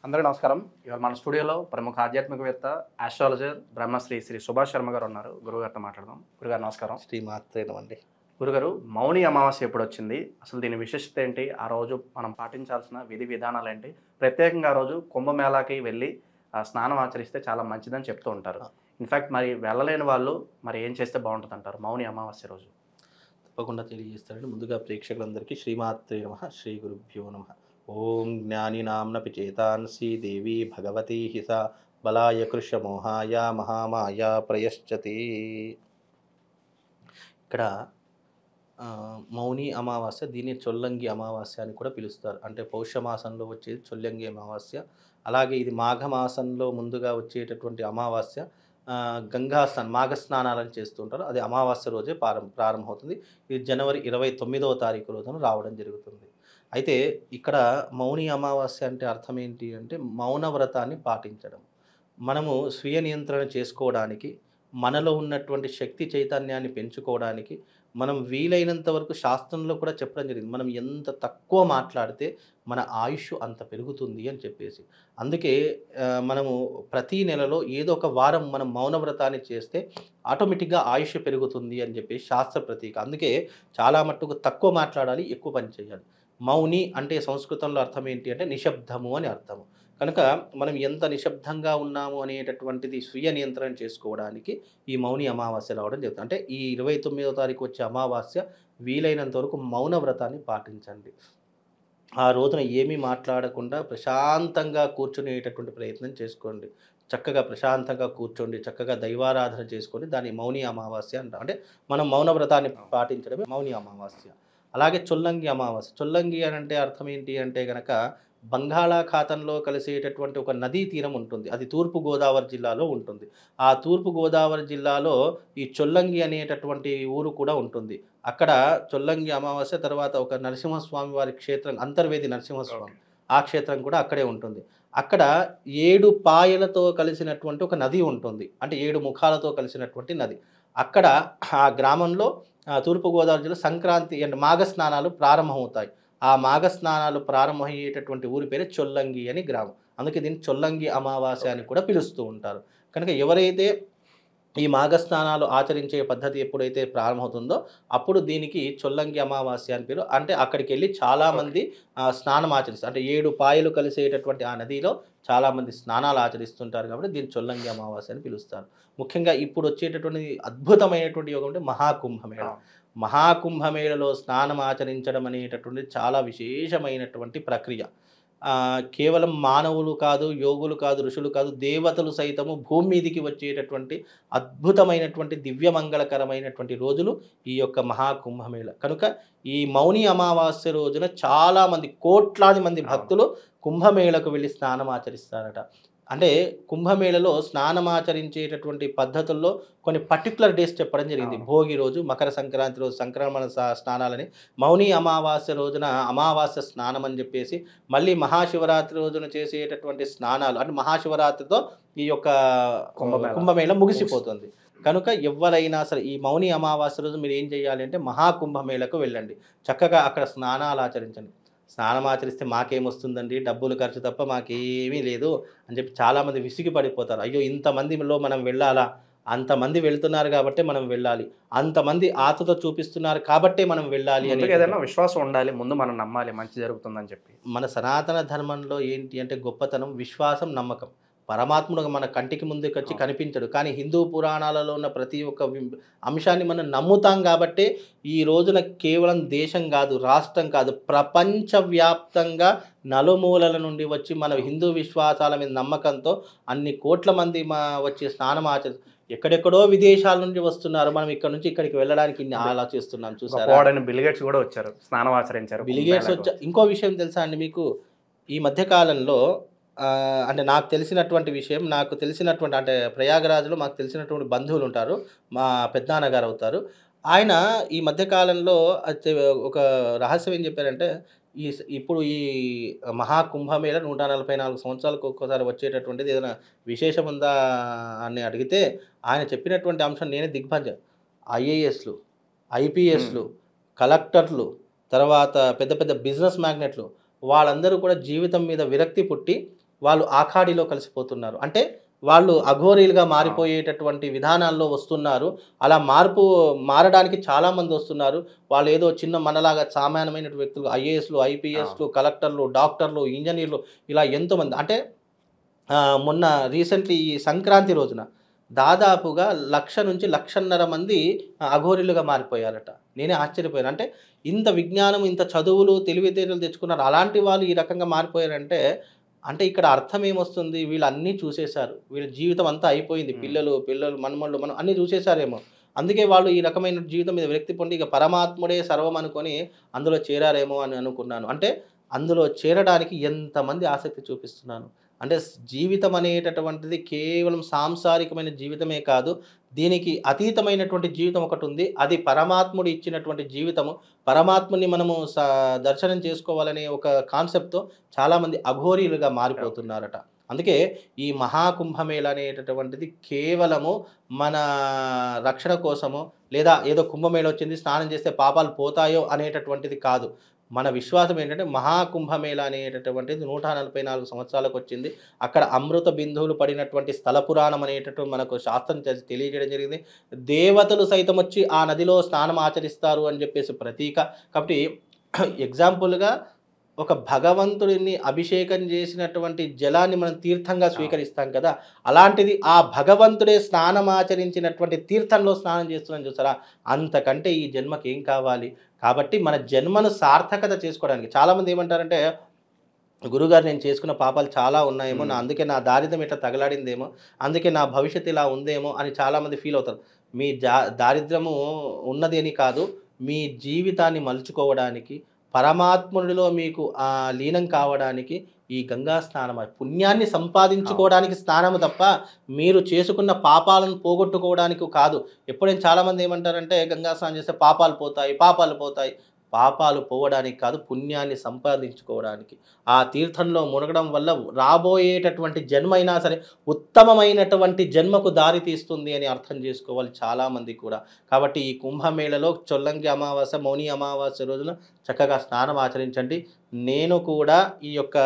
అందరికీ నమస్కారం. ఇవాళ మన స్టూడియోలో ప్రముఖ ఆధ్యాత్మికవేత్త, ఆస్ట్రాలజర్ శ్రీ సుభాష్ శర్మ గారు ఉన్నారు. గురువుగారితో మాట్లాడదాం. గురుగారు నమస్కారం. శ్రీమాత్రేనమండి. గురుగారు, మౌని అమావాస్య ఎప్పుడొచ్చింది? అసలు దీని విశిష్టత ఏంటి? ఆ రోజు మనం పాటించాల్సిన విధి విధానాలు ఏంటి? ప్రత్యేకంగా ఆ రోజు కుంభమేళాకి వెళ్ళి స్నానం ఆచరిస్తే చాలా మంచిదని చెప్తూ ఉంటారు. ఇన్ఫ్యాక్ట్ మరి వెళ్ళలేని వాళ్ళు మరి ఏం చేస్తే బాగుంటుంది అంటారు మౌని అమావాస్య రోజు? తప్పకుండా తెలియజేస్తారండి. ముందుగా ప్రేక్షకులందరికీ శ్రీమాత్రే నమః, శ్రీ గురుభ్యో నమః. ఓం జ్ఞానినాంనపి చేతాంసి దేవి భగవతి హిస బలాయ కృషమోహాయ మహామాయ ప్రయశ్చతి. ఇక్కడ మౌని అమావాస్య, దీన్ని చొల్లంగి అమావాస్య అని కూడా పిలుస్తారు. అంటే పౌష్యమాసంలో వచ్చేది చొల్లంగి అమావాస్య. అలాగే ఇది మాఘమాసంలో ముందుగా వచ్చేటటువంటి అమావాస్య. మాఘస్నానాలను చేస్తుంటారు. అది అమావాస్య రోజే ప్రారంభమవుతుంది. ఇది జనవరి 29వ తారీఖు రోజున రావడం జరుగుతుంది. అయితే ఇక్కడ మౌని అమావాస్య అంటే అర్థం ఏంటి అంటే మౌన వ్రతాన్ని పాటించడం. మనము స్వీయ నియంత్రణ చేసుకోవడానికి, మనలో ఉన్నటువంటి శక్తి చైతన్యాన్ని పెంచుకోవడానికి మనం వీలైనంత వరకు శాస్త్రంలో కూడా చెప్పడం జరిగింది. మనం ఎంత తక్కువ మాట్లాడితే మన ఆయుష్ అంత పెరుగుతుంది అని చెప్పేసి. అందుకే మనము ప్రతి నెలలో ఏదో ఒక వారం మనం మౌన వ్రతాన్ని చేస్తే ఆటోమేటిక్గా ఆయుష్ పెరుగుతుంది అని చెప్పేసి శాస్త్ర ప్రతీక. అందుకే చాలా మట్టుకు తక్కువ మాట్లాడాలి, ఎక్కువ పని చేయాలి. మౌని అంటే సంస్కృతంలో అర్థం ఏంటి అంటే నిశ్శబ్దము అని అర్థము. కనుక మనం ఎంత నిశ్శబ్దంగా ఉన్నాము అనేటటువంటిది స్వీయ నియంత్రణ చేసుకోవడానికి ఈ మౌని అమావాస్య రావడం జరుగుతుంది. అంటే ఈ 29వ తారీఖు వచ్చే అమావాస్య వీలైనంత వరకు మౌన వ్రతాన్ని పాటించండి. ఆ రోజున ఏమీ మాట్లాడకుండా ప్రశాంతంగా కూర్చునేటటువంటి ప్రయత్నం చేసుకోండి. చక్కగా ప్రశాంతంగా కూర్చోండి, చక్కగా దైవారాధన చేసుకోండి. దాన్ని మౌని అమావాస్య అంటాం. అంటే మనం మౌన వ్రతాన్ని పాటించడమే మౌని అమావాస్య. అలాగే చొల్లంగి అమావాస్య. చొల్లంగి అని అంటే అర్థం ఏంటి అంటే గనక బంగాళాఖాతంలో కలిసేటటువంటి ఒక నదీ తీరం ఉంటుంది. అది తూర్పు గోదావరి జిల్లాలో ఉంటుంది. ఆ తూర్పు గోదావరి జిల్లాలో ఈ చొల్లంగి అనేటటువంటి ఊరు కూడా ఉంటుంది. అక్కడ చొల్లంగి అమావాస్య తర్వాత ఒక నరసింహస్వామి వారి క్షేత్రం, అంతర్వేది నరసింహస్వామి, ఆ క్షేత్రం కూడా అక్కడే ఉంటుంది. అక్కడ 7 పాయలతో కలిసినటువంటి ఒక నది ఉంటుంది. అంటే 7 ముఖాలతో కలిసినటువంటి నది. అక్కడ ఆ గ్రామంలో తూర్పుగోదావరి జిల్లా సంక్రాంతి అంటే మాఘస్నానాలు ప్రారంభమవుతాయి. ఆ మాఘస్నానాలు ప్రారంభమయ్యేటటువంటి ఊరి పేరు చొల్లంగి అని గ్రామం. అందుకే దీన్ని చొల్లంగి అమావాస్య అని కూడా పిలుస్తూ ఉంటారు. కనుక ఎవరైతే ఈ మాఘస్నానాలు ఆచరించే పద్ధతి ఎప్పుడైతే ప్రారంభమవుతుందో అప్పుడు దీనికి చొల్లంగి అమావాస్య అని పేరు. అంటే అక్కడికి వెళ్ళి చాలామంది స్నానం ఆచరిస్తారు. అంటే 7 పాయలు కలిసేటటువంటి ఆ నదిలో చాలామంది స్నానాలు ఆచరిస్తుంటారు కాబట్టి దీన్ని చొల్లంగి అమావాస్య అని పిలుస్తారు. ముఖ్యంగా ఇప్పుడు వచ్చేటటువంటి అద్భుతమైనటువంటి యోగం అంటే మహాకుంభమేళ. మహాకుంభమేళలో స్నానం ఆచరించడం అనేటటువంటిది చాలా విశేషమైనటువంటి ప్రక్రియ. కేవలం మానవులు కాదు, యోగులు కాదు, ఋషులు కాదు, దేవతలు సైతము భూమి మీదికి వచ్చేటటువంటి అద్భుతమైనటువంటి దివ్యమంగళకరమైనటువంటి రోజులు ఈ యొక్క మహాకుంభమేళ. కనుక ఈ మౌని అమావాస్య రోజున చాలామంది కోట్లాది మంది భక్తులు కుంభమేళకు వెళ్ళి స్నానం ఆచరిస్తారట. అంటే కుంభమేళలో స్నానమాచరించేటటువంటి పద్ధతుల్లో కొన్ని పర్టికులర్ డేస్ చెప్పడం జరిగింది. భోగి రోజు, మకర సంక్రాంతి రోజు సంక్రమణ స్నానాలని, మౌని అమావాస్య రోజున అమావాస్య స్నానం అని చెప్పేసి, మళ్ళీ మహాశివరాత్రి రోజున చేసేటటువంటి స్నానాలు అంటే మహాశివరాత్రితో ఈ యొక్క కుంభమేళ ముగిసిపోతుంది. కనుక ఎవరైనా సరే ఈ మౌని అమావాస్య రోజు మీరు ఏం చేయాలి అంటే మహాకుంభమేళకు వెళ్ళండి. చక్కగా అక్కడ స్నానాలు ఆచరించండి. స్నానం ఆచరిస్తే మాకేమొస్తుందండి, డబ్బులు ఖర్చు తప్ప మాకేమీ లేదు అని చెప్పి చాలామంది విసిగి పడిపోతారు. అయ్యో ఇంతమందిలో మనం వెళ్ళాలా, అంతమంది వెళ్తున్నారు కాబట్టే మనం వెళ్ళాలి, అంతమంది ఆతతో చూపిస్తున్నారు కాబట్టే మనం వెళ్ళాలి అని ఏదైనా విశ్వాసం ఉండాలి, ముందు మనం నమ్మాలి మంచి జరుగుతుందని చెప్పి. మన సనాతన ధర్మంలో ఏంటి అంటే గొప్పతనం విశ్వాసం, నమ్మకం. పరమాత్ముడు మన కంటికి ముందుకు వచ్చి కనిపించడు, కానీ హిందూ పురాణాలలో ఉన్న ప్రతి ఒక్క అంశాన్ని మనం నమ్ముతాం కాబట్టే ఈ రోజున కేవలం దేశం కాదు, రాష్ట్రం కాదు, ప్రపంచవ్యాప్తంగా నలుమూలల నుండి వచ్చి మన హిందూ విశ్వాసాల మీద నమ్మకంతో అన్ని కోట్ల మంది వచ్చి స్నానం ఎక్కడెక్కడో విదేశాల నుంచి వస్తున్నారు. మనం ఇక్కడ నుంచి ఇక్కడికి వెళ్ళడానికి ఆలోచిస్తున్నాం. చూసారా, బిల్గేట్స్ కూడా వచ్చారు, స్నానం ఆచరించారు. బిల్గేట్స్ వచ్చారు. ఇంకో విషయం తెలుసా అండి మీకు, ఈ మధ్యకాలంలో అంటే నాకు తెలిసినటువంటి విషయం, నాకు తెలిసినటువంటి అంటే ప్రయాగరాజ్లో మాకు తెలిసినటువంటి బంధువులు ఉంటారు, మా పెద్దనాన్నగారు అవుతారు. ఆయన ఈ మధ్యకాలంలో ఒక రహస్యం ఏం చెప్పారంటే, ఇప్పుడు ఈ మహాకుంభమేళ 144 సంవత్సరాలకు ఒక్కోసారి వచ్చేటటువంటిది ఏదైనా విశేషం ఉందా అని అడిగితే ఆయన చెప్పినటువంటి అంశం నేనే దిగ్భ్రాంతి. ఐఏఎస్లు, ఐపీఎస్లు, కలెక్టర్లు, తర్వాత పెద్ద పెద్ద బిజినెస్ మ్యాగ్నెట్లు వాళ్ళందరూ కూడా జీవితం మీద విరక్తి పుట్టి వాళ్ళు ఆఖాడిలో కలిసిపోతున్నారు. అంటే వాళ్ళు అఘోరీలుగా మారిపోయేటటువంటి విధానాల్లో వస్తున్నారు. అలా మారడానికి చాలామంది వస్తున్నారు. వాళ్ళు ఏదో చిన్న మనలాగా సామాన్యమైన వ్యక్తులు ఐఏఎస్‌లు, ఐపీఎస్‌లు, కలెక్టర్లు, డాక్టర్లు, ఇంజినీర్లు ఇలా ఎంతోమంది అంటే మొన్న రీసెంట్‌లీ ఈ సంక్రాంతి రోజున దాదాపుగా 1,00,000 నుంచి 1,50,000 మంది అఘోరీలుగా మారిపోయారట. నేనే ఆశ్చర్యపోయాను. అంటే ఇంత విజ్ఞానం, ఇంత చదువులు, తెలివితేటలు తెచ్చుకున్నారు. అలాంటి వాళ్ళు ఈ రకంగా మారిపోయారంటే, అంటే ఇక్కడ అర్థం ఏమొస్తుంది? వీళ్ళు అన్నీ చూసేశారు. వీళ్ళ జీవితం అంతా అయిపోయింది. పిల్లలు, మనుమళ్ళు మనం అన్నీ చూసేశారేమో. అందుకే వాళ్ళు ఈ రకమైన జీవితం మీద విరక్తి పొంది ఇక పరమాత్ముడే సర్వం అనుకోని అందులో చేరారేమో అని అనుకున్నాను. అంటే అందులో చేరడానికి ఎంతమంది ఆసక్తి చూపిస్తున్నాను. అంటే జీవితం అనేటటువంటిది కేవలం సాంసారికమైన జీవితమే కాదు. దీనికి అతీతమైనటువంటి జీవితం ఒకటుంది. అది పరమాత్ముడు ఇచ్చినటువంటి జీవితము. పరమాత్ముని మనము దర్శనం చేసుకోవాలనే ఒక కాన్సెప్ట్‌తో చాలామంది అఘోరీలుగా మారిపోతున్నారట. అందుకే ఈ మహాకుంభమేళ అనేటటువంటిది కేవలము మన రక్షణ కోసమో, లేదా ఏదో కుంభమేళ వచ్చింది స్నానం చేస్తే పాపాలు పోతాయో అనేటటువంటిది కాదు. మన విశ్వాసం ఏంటంటే మహాకుంభమేళ అనేటటువంటిది 144 సంవత్సరాలకు వచ్చింది. అక్కడ అమృత బిందువులు పడినటువంటి స్థల పురాణం అనేటటువంటి మనకు శాస్త్రం తెలియజేయడం జరిగింది. దేవతలు సైతం వచ్చి ఆ నదిలో స్నానం ఆచరిస్తారు అని చెప్పేసి ప్రతీక. కాబట్టి ఎగ్జాంపుల్‌గా ఒక భగవంతుడిని అభిషేకం చేసినటువంటి జలాన్ని మనం తీర్థంగా స్వీకరిస్తాం కదా! అలాంటిది ఆ భగవంతుడే స్నానమాచరించినటువంటి తీర్థంలో స్నానం చేస్తున్నాం చూసారా? అంతకంటే ఈ జన్మకి ఏం కావాలి? కాబట్టి మన జన్మను సార్థకత చేసుకోవడానికి చాలామంది ఏమంటారంటే, గురుగారు నేను చేసుకున్న పాపాలు చాలా ఉన్నాయేమో, అందుకే నా దారిద్ర్యం ఇట్లా తగలాడిందేమో, అందుకే నా భవిష్యత్తు ఇలా ఉందేమో అని చాలామంది ఫీల్ అవుతారు. మీ దారిద్ర్యము ఉన్నది అని కాదు, మీ జీవితాన్ని మలుచుకోవడానికి, పరమాత్ముడిలో మీకు లీనం కావడానికి ఈ గంగా స్నానం పుణ్యాన్ని సంపాదించుకోవడానికి స్నానము తప్ప మీరు చేసుకున్న పాపాలను పోగొట్టుకోవడానికి కాదు. ఎప్పుడైనా చాలామంది ఏమంటారంటే గంగా స్నానం చేస్తే పాపాలు పోతాయి. పాపాలు పోవడానికి కాదు, పుణ్యాన్ని సంపాదించుకోవడానికి. ఆ తీర్థంలో మునగడం వల్ల రాబోయేటటువంటి జన్మ అయినా సరే ఉత్తమమైనటువంటి జన్మకు దారి తీస్తుంది అని అర్థం చేసుకోవాలి చాలామంది కూడా. కాబట్టి ఈ కుంభమేళలో చొల్లంగి అమావాస్య, మౌని అమావాస్య రోజున చక్కగా స్నానం ఆచరించండి. నేను కూడా ఈ యొక్క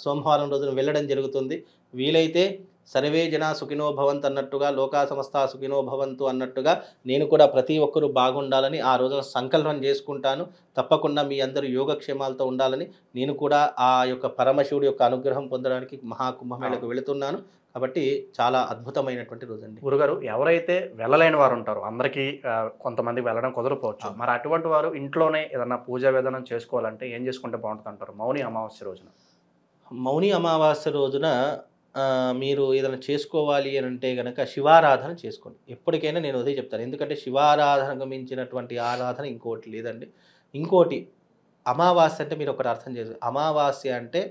సోమవారం రోజున వెళ్ళడం జరుగుతుంది. వీలైతే సర్వే జనా సుఖినో భవంతు అన్నట్టుగా, లోకా సమస్తా సుఖినో భవంతు అన్నట్టుగా నేను కూడా ప్రతి ఒక్కరూ బాగుండాలని ఆ రోజున సంకల్పం చేసుకుంటాను. తప్పకుండా మీ అందరూ యోగక్షేమాలతో ఉండాలని నేను కూడా ఆ యొక్క పరమశివుడి యొక్క అనుగ్రహం పొందడానికి మహాకుంభమేళకు వెళుతున్నాను. కాబట్టి చాలా అద్భుతమైనటువంటి రోజండి. గురుగారు, ఎవరైతే వెళ్ళలేని వారు ఉంటారో, అందరికీ కొంతమంది వెళ్ళడం కుదరపోవచ్చు, మరి అటువంటి వారు ఇంట్లోనే ఏదన్నా పూజా విధానం చేసుకోవాలంటే ఏం చేసుకుంటే బాగుంటుంది అంటారు మౌని అమావాస్య రోజున? మౌని అమావాస్య రోజున మీరు ఏదైనా చేసుకోవాలి అని అంటే గనక శివారాధన చేసుకోండి. ఎప్పటికైనా నేను అదే చెప్తాను. ఎందుకంటే శివారాధనకు మించినటువంటి ఆరాధన ఇంకోటి లేదండి. ఇంకోటి అమావాస్య అంటే మీరు ఒకటి అర్థం చేసుకోండి. అమావాస్య అంటే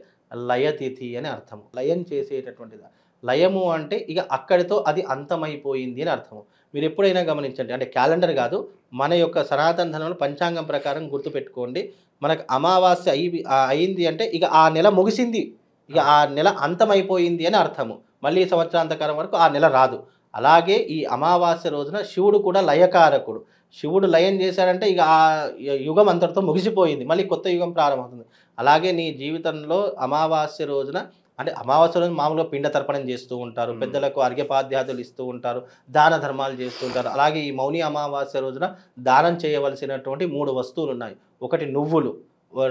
లయతిథి అని అర్థము. లయం చేసేటటువంటిది. లయము అంటే ఇక అక్కడితో అది అంతమైపోయింది అని అర్థము. మీరు ఎప్పుడైనా గమనించండి. అంటే క్యాలెండర్ కాదు, మన యొక్క సనాతన ధర్మంలో పంచాంగం ప్రకారం గుర్తుపెట్టుకోండి. మనకు అమావాస్య అయింది అంటే ఇక ఆ నెల ముగిసింది, ఇక ఆ నెల అంతమైపోయింది అని అర్థము. మళ్ళీ సంవత్సరాంతకాలం వరకు ఆ నెల రాదు. అలాగే ఈ అమావాస్య రోజున శివుడు కూడా లయకారకుడు. శివుడు లయం చేశాడంటే ఇక ఆ యుగం అంతటితో ముగిసిపోయింది, మళ్ళీ కొత్త యుగం ప్రారంభమవుతుంది. అలాగే నీ జీవితంలో అమావాస్య రోజున అంటే అమావాస్య రోజున మామూలుగా పిండ తర్పణం చేస్తూ ఉంటారు, పెద్దలకు అర్ఘ్యపాద్యాదులు ఇస్తూ ఉంటారు, దాన ధర్మాలు చేస్తూ ఉంటారు. అలాగే ఈ మౌని అమావాస్య రోజున దానం చేయవలసినటువంటి 3 వస్తువులు ఉన్నాయి. 1 నువ్వులు,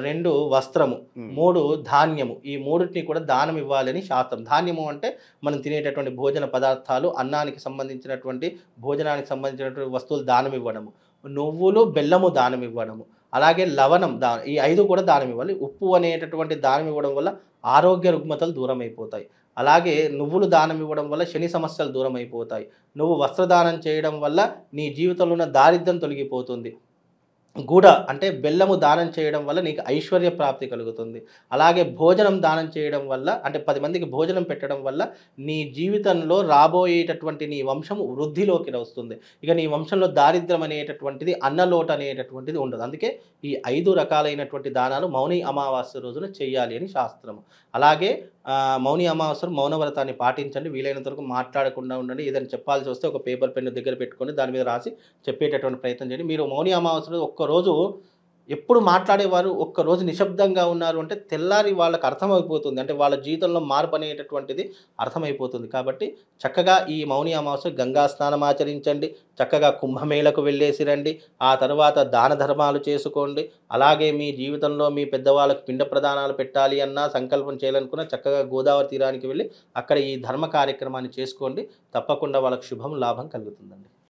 2 వస్త్రము, 3 ధాన్యము. ఈ 3టిని కూడా దానం ఇవ్వాలని శాస్త్రం. ధాన్యము అంటే మనం తినేటటువంటి భోజన పదార్థాలు, అన్నానికి సంబంధించినటువంటి భోజనానికి సంబంధించినటువంటి వస్తువులు దానం ఇవ్వడము, నువ్వులు, బెల్లము దానం ఇవ్వడము, అలాగే లవణం ఈ 5 కూడా దానం ఇవ్వాలి. ఉప్పు అనేటటువంటి దానం ఇవ్వడం వల్ల ఆరోగ్య రుగ్మతలు దూరం అయిపోతాయి. అలాగే నువ్వులు దానం ఇవ్వడం వల్ల శని సమస్యలు దూరం అయిపోతాయి. నువ్వు వస్త్రదానం చేయడం వల్ల నీ జీవితంలో ఉన్న దారిద్ర్యం తొలగిపోతుంది. గుడ అంటే బెల్లము దానం చేయడం వల్ల నీకు ఐశ్వర్య ప్రాప్తి కలుగుతుంది. అలాగే భోజనం దానం చేయడం వల్ల అంటే 10 మందికి భోజనం పెట్టడం వల్ల నీ జీవితంలో రాబోయేటటువంటి నీ వంశము వృద్ధిలోకి వస్తుంది. ఇక నీ వంశంలో దారిద్ర్యం అనేటటువంటిది, అన్నలోటు అనేటటువంటిది ఉండదు. అందుకే ఈ 5 రకాలైనటువంటి దానాలు మౌని అమావాస్య రోజున చేయాలి అని శాస్త్రము. అలాగే మౌని అమావాస్య మౌనవ్రతాన్ని పాటించండి. వీలైనంత వరకు మాట్లాడకుండా ఉండండి. ఏదైనా చెప్పాల్సి వస్తే ఒక పేపర్ పెన్ను దగ్గర పెట్టుకొని దాని మీద రాసి చెప్పేటటువంటి ప్రయత్నం చేయండి. మీరు మౌని అమావాస్య ఒక్కరోజు ఎప్పుడు మాట్లాడేవారు ఒక్కరోజు నిశ్శబ్దంగా ఉన్నారు అంటే తెల్లారి వాళ్ళకి అర్థమైపోతుంది. అంటే వాళ్ళ జీవితంలో మార్పు అనేటటువంటిది అర్థమైపోతుంది. కాబట్టి చక్కగా ఈ మౌని అమావాస్య గంగా స్నానం ఆచరించండి. చక్కగా కుంభమేళకు వెళ్ళేసి రండి. ఆ తర్వాత దాన ధర్మాలు చేసుకోండి. అలాగే మీ జీవితంలో మీ పెద్దవాళ్ళకి పిండ ప్రదానాలు పెట్టాలి అన్నా, సంకల్పం చేయాలనుకున్నా చక్కగా గోదావరి తీరానికి వెళ్ళి అక్కడ ఈ ధర్మ కార్యక్రమాన్ని చేసుకోండి. తప్పకుండా వాళ్ళకి శుభం, లాభం కలుగుతుందండి.